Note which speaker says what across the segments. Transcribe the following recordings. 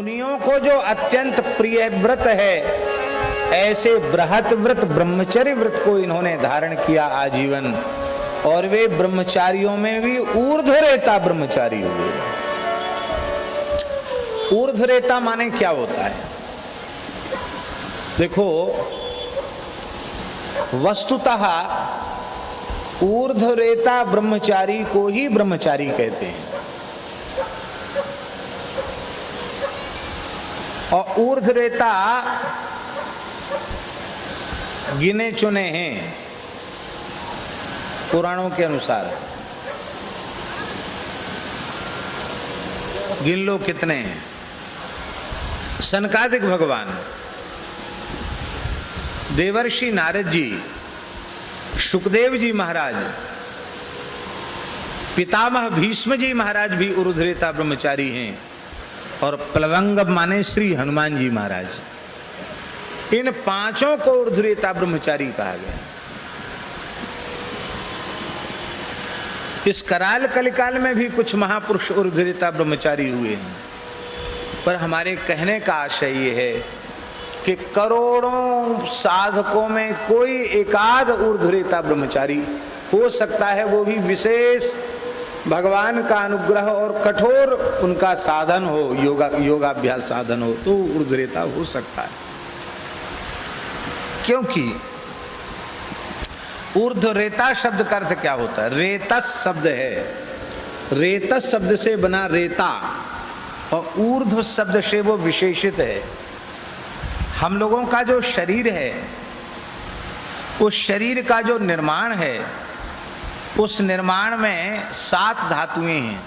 Speaker 1: मुनियों को जो अत्यंत प्रिय व्रत है, ऐसे बृहत व्रत ब्रह्मचर्य व्रत को इन्होंने धारण किया आजीवन, और वे ब्रह्मचारियों में भी ऊर्ध्वरेता ब्रह्मचारी हुए। ऊर्ध्वरेता माने क्या होता है? देखो, वस्तुतः ऊर्ध्वरेता ब्रह्मचारी को ही ब्रह्मचारी कहते हैं, और ऊर्ध्वरेता गिने चुने हैं पुराणों के अनुसार। गिन लो कितने हैं। सनकादिक भगवान, देवर्षि नारद जी, सुखदेव जी महाराज, पितामह भीष्म जी महाराज भी ऊर्ध्वरेता ब्रह्मचारी हैं, और प्लवंग माने श्री हनुमान जी महाराज। इन पांचों को ऊर्ध्वरेता ब्रह्मचारी कहा गया। इस कराल कलिकाल में भी कुछ महापुरुष ऊर्ध्वरेता ब्रह्मचारी हुए हैं, पर हमारे कहने का आशय ये है कि करोड़ों साधकों में कोई एकाध ऊर्ध्वरेता ब्रह्मचारी हो सकता है, वो भी विशेष भगवान का अनुग्रह और कठोर उनका साधन हो, योगाभ्यास साधन हो, तो ऊर्ध्वरेता हो सकता है। क्योंकि ऊर्ध्वरेता शब्द का अर्थ क्या होता है? रेतस शब्द है, रेतस शब्द से बना रेता, और ऊर्ध्व शब्द से वो विशेषित है। हम लोगों का जो शरीर है, उस शरीर का जो निर्माण है, उस निर्माण में 7 धातुएं हैं।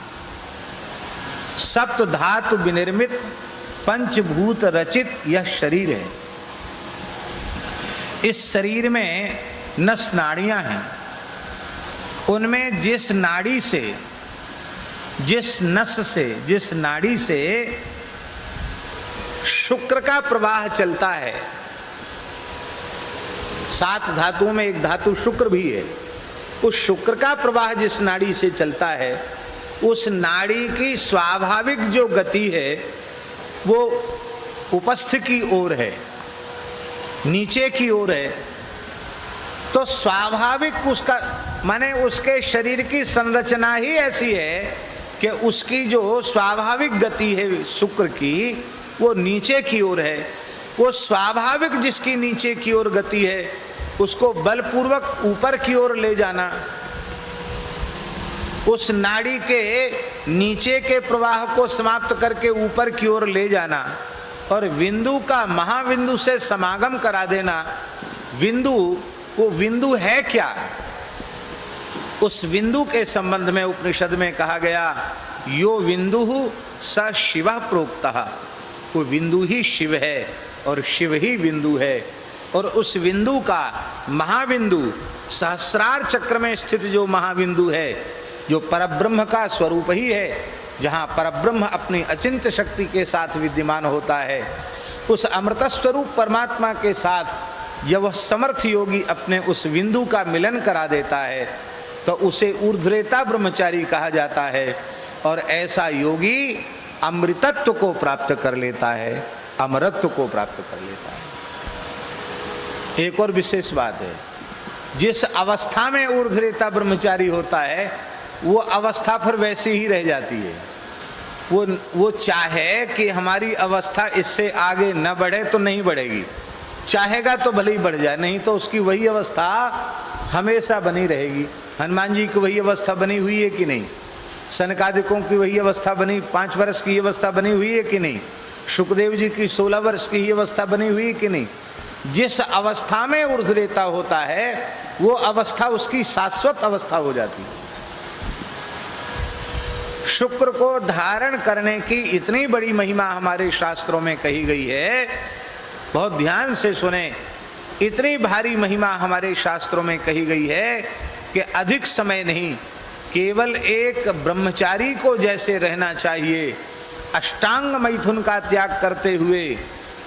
Speaker 1: सप्त धातु विनिर्मित पंचभूत रचित यह शरीर है। इस शरीर में नस नाड़ियां हैं। उनमें जिस नाड़ी से, जिस नस से, जिस नाड़ी से शुक्र का प्रवाह चलता है, 7 धातुओं में एक धातु शुक्र भी है, उस शुक्र का प्रवाह जिस नाड़ी से चलता है, उस नाड़ी की स्वाभाविक जो गति है वो उपस्थ की ओर है, नीचे की ओर है। तो स्वाभाविक उसका माने उसके शरीर की संरचना ही ऐसी है कि उसकी जो स्वाभाविक गति है शुक्र की, वो नीचे की ओर है। वो स्वाभाविक जिसकी नीचे की ओर गति है, उसको बलपूर्वक ऊपर की ओर ले जाना, उस नाड़ी के नीचे के प्रवाह को समाप्त करके ऊपर की ओर ले जाना, और बिंदु का महाबिंदु से समागम करा देना। बिंदु, वो बिंदु है क्या? उस बिंदु के संबंध में उपनिषद में कहा गया, यो बिंदु स शिव प्रोक्तः। वो बिंदु ही शिव है और शिव ही बिंदु है। और उस बिंदु का महाबिंदु, सहस्रार चक्र में स्थित जो महाबिंदु है, जो परब्रह्म का स्वरूप ही है, जहाँ परब्रह्म अपनी अचिंत्य शक्ति के साथ विद्यमान होता है, उस अमृत स्वरूप परमात्मा के साथ जब वह समर्थ योगी अपने उस बिंदु का मिलन करा देता है, तो उसे ऊर्ध्वरेता ब्रह्मचारी कहा जाता है। और ऐसा योगी अमृतत्व को प्राप्त कर लेता है, अमरत्व को प्राप्त कर लेता है। एक और विशेष बात है, जिस अवस्था में ऊर्ध्वरेता ब्रह्मचारी होता है, वो अवस्था फिर वैसी ही रह जाती है। वो चाहे कि हमारी अवस्था इससे आगे न बढ़े तो नहीं बढ़ेगी, चाहेगा तो भले ही बढ़ जाए, नहीं तो उसकी वही अवस्था हमेशा बनी रहेगी। हनुमान जी की वही अवस्था बनी हुई है कि नहीं? सनकादिकों की वही अवस्था बनी, 5 वर्ष की अवस्था बनी हुई है कि नहीं? सुखदेव जी की 16 वर्ष की अवस्था बनी हुई है कि नहीं? जिस अवस्था में ऊर्ध्वरेता होता है, वो अवस्था उसकी शाश्वत अवस्था हो जाती है। शुक्र को धारण करने की इतनी बड़ी महिमा हमारे शास्त्रों में कही गई है, बहुत ध्यान से सुने। इतनी भारी महिमा हमारे शास्त्रों में कही गई है कि अधिक समय नहीं, केवल एक ब्रह्मचारी को जैसे रहना चाहिए, अष्टांग मैथुन का त्याग करते हुए,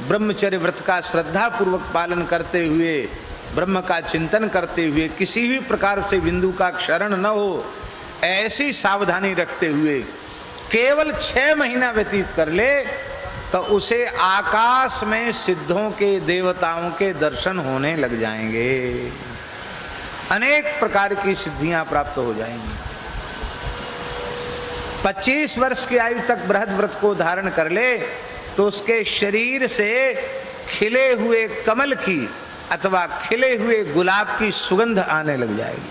Speaker 1: ब्रह्मचर्य व्रत का श्रद्धा पूर्वक पालन करते हुए, ब्रह्म का चिंतन करते हुए, किसी भी प्रकार से बिंदु का क्षरण न हो, ऐसी सावधानी रखते हुए केवल 6 महीना व्यतीत कर ले, तो उसे आकाश में सिद्धों के, देवताओं के दर्शन होने लग जाएंगे, अनेक प्रकार की सिद्धियां प्राप्त हो जाएंगी। 25 वर्ष की आयु तक बृहद व्रत को धारण कर ले तो उसके शरीर से खिले हुए कमल की अथवा खिले हुए गुलाब की सुगंध आने लग जाएगी।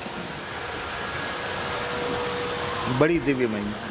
Speaker 1: बड़ी दिव्य महिमा।